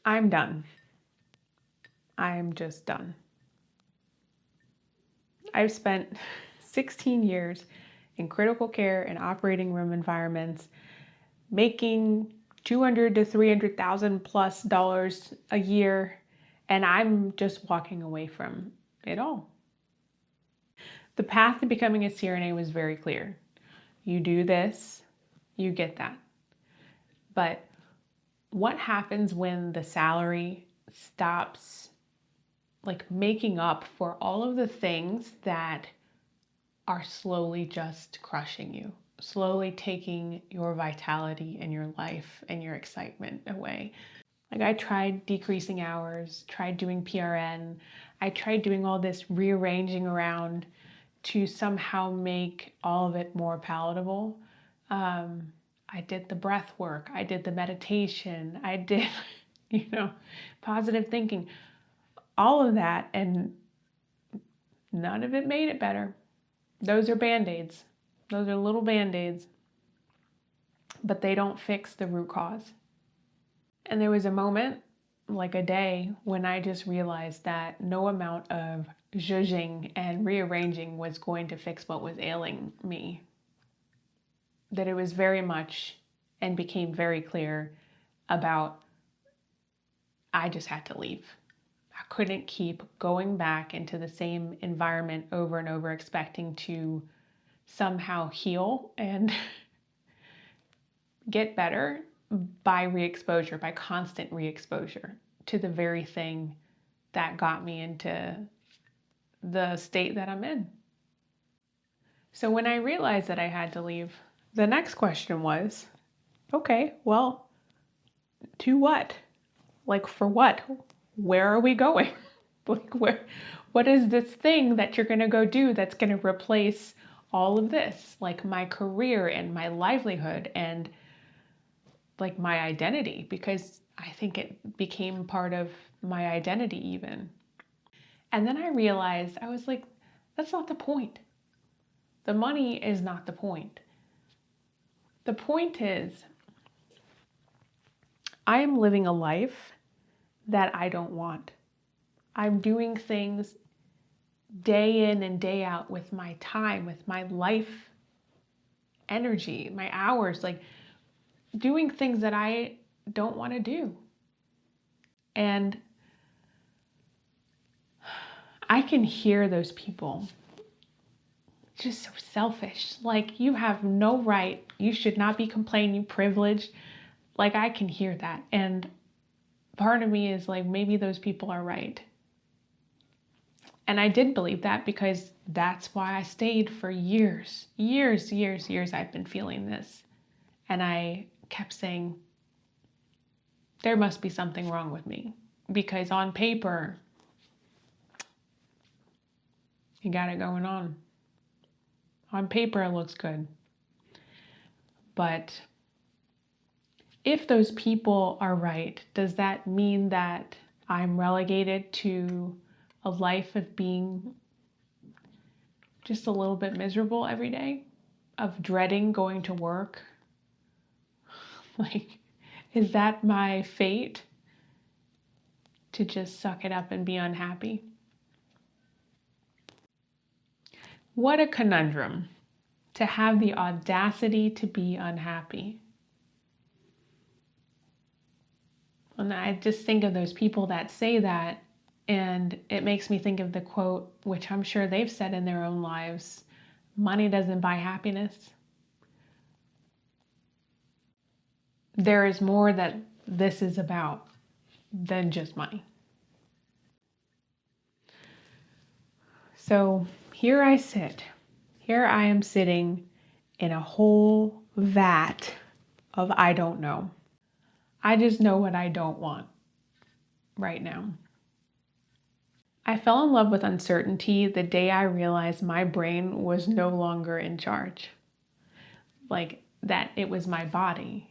I'm done. I'm just done. I've spent 16 years in critical care and operating room environments, making 200 to 300,000 plus dollars a year, and I'm just walking away from it all. The path to becoming a CRNA was very clear. You do this, you get that. But what happens when the salary stops making up for all of the things that are slowly just crushing you, slowly taking your vitality and your life and your excitement away? I tried decreasing hours, tried doing PRN, I tried doing all this rearranging around to somehow make all of it more palatable. I did the breath work, I did the meditation, I did, positive thinking, all of that, and none of it made it better. Those are band-aids. Those are little band-aids, but they don't fix the root cause. And there was a moment, like a day, when I just realized that no amount of zhuzhing and rearranging was going to fix what was ailing me. That it was very much and became very clear about I just had to leave. I couldn't keep going back into the same environment over and over, expecting to somehow heal and get better by re-exposure, by constant re-exposure to the very thing that got me into the state that I'm in. So when I realized that I had to leave, the next question was, okay, well, to what? For what? Where are we going? What is this thing that you're going to go do that's going to replace all of this? My career and my livelihood and my identity, because I think it became part of my identity even. And then I realized, I was like, that's not the point. The money is not the point. The point is, I am living a life that I don't want. I'm doing things day in and day out with my time, with my life energy, my hours, doing things that I don't want to do. And I can hear those people just so selfish. You have no right. You should not be complaining, privileged. I can hear that. And part of me is maybe those people are right. And I did believe that, because that's why I stayed for years. I've been feeling this. And I kept saying, there must be something wrong with me, because on paper, you got it going on. On paper, it looks good. But if those people are right, does that mean that I'm relegated to a life of being just a little bit miserable every day, of dreading going to work? Is that my fate, to just suck it up and be unhappy? What a conundrum, to have the audacity to be unhappy. And I just think of those people that say that, and it makes me think of the quote, which I'm sure they've said in their own lives, money doesn't buy happiness. There is more that this is about than just money. So here I sit. Here I am sitting in a whole vat of I don't know. I just know what I don't want right now. I fell in love with uncertainty the day I realized my brain was no longer in charge. That it was my body,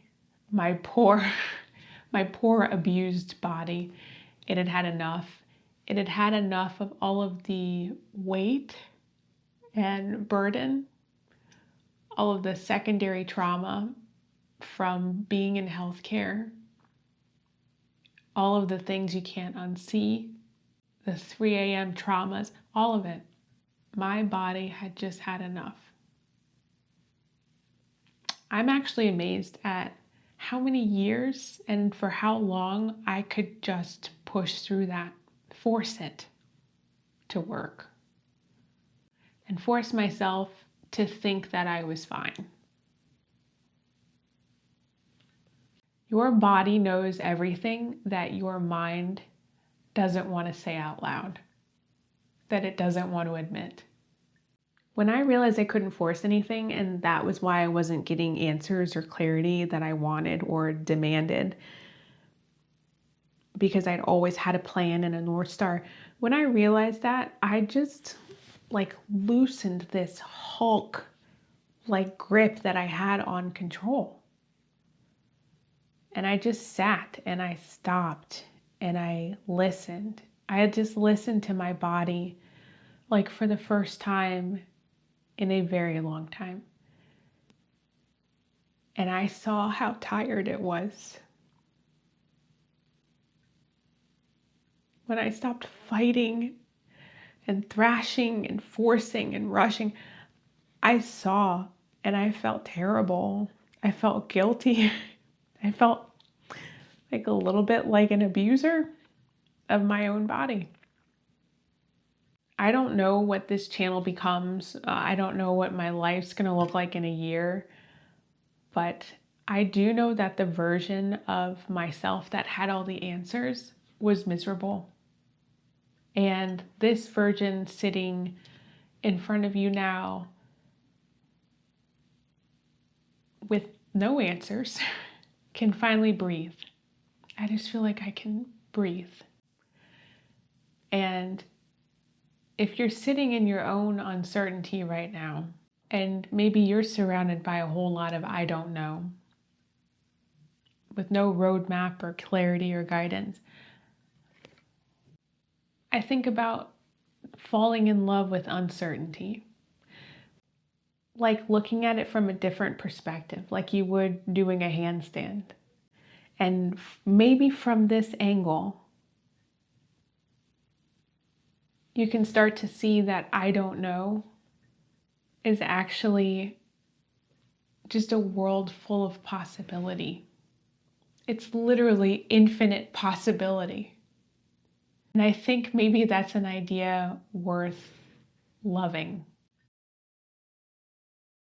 my poor abused body. It had had enough. It had had enough of all of the weight and burden, all of the secondary trauma from being in healthcare, all of the things you can't unsee, the 3 a.m. traumas, all of it. My body had just had enough. I'm actually amazed at how many years and for how long I could just push through that, force it to work, and force myself to think that I was fine. Your body knows everything that your mind doesn't want to say out loud, that it doesn't want to admit. When I realized I couldn't force anything, and that was why I wasn't getting answers or clarity that I wanted or demanded, because I'd always had a plan and a North Star, when I realized that, I just loosened this Hulk grip that I had on control. And I just sat and I stopped and I listened. I had just listened to my body for the first time in a very long time. And I saw how tired it was. When I stopped fighting and thrashing and forcing and rushing, I saw and I felt terrible. I felt guilty. I felt a little bit like an abuser of my own body. I don't know what this channel becomes. I don't know what my life's going to look like in a year. But I do know that the version of myself that had all the answers was miserable. And this version sitting in front of you now with no answers can finally breathe. I just feel like I can breathe. And if you're sitting in your own uncertainty right now, and maybe you're surrounded by a whole lot of I don't know, with no roadmap or clarity or guidance, I think about falling in love with uncertainty. Like looking at it from a different perspective, like you would doing a handstand. And maybe from this angle, you can start to see that I don't know is actually just a world full of possibility. It's literally infinite possibility. And I think maybe that's an idea worth loving.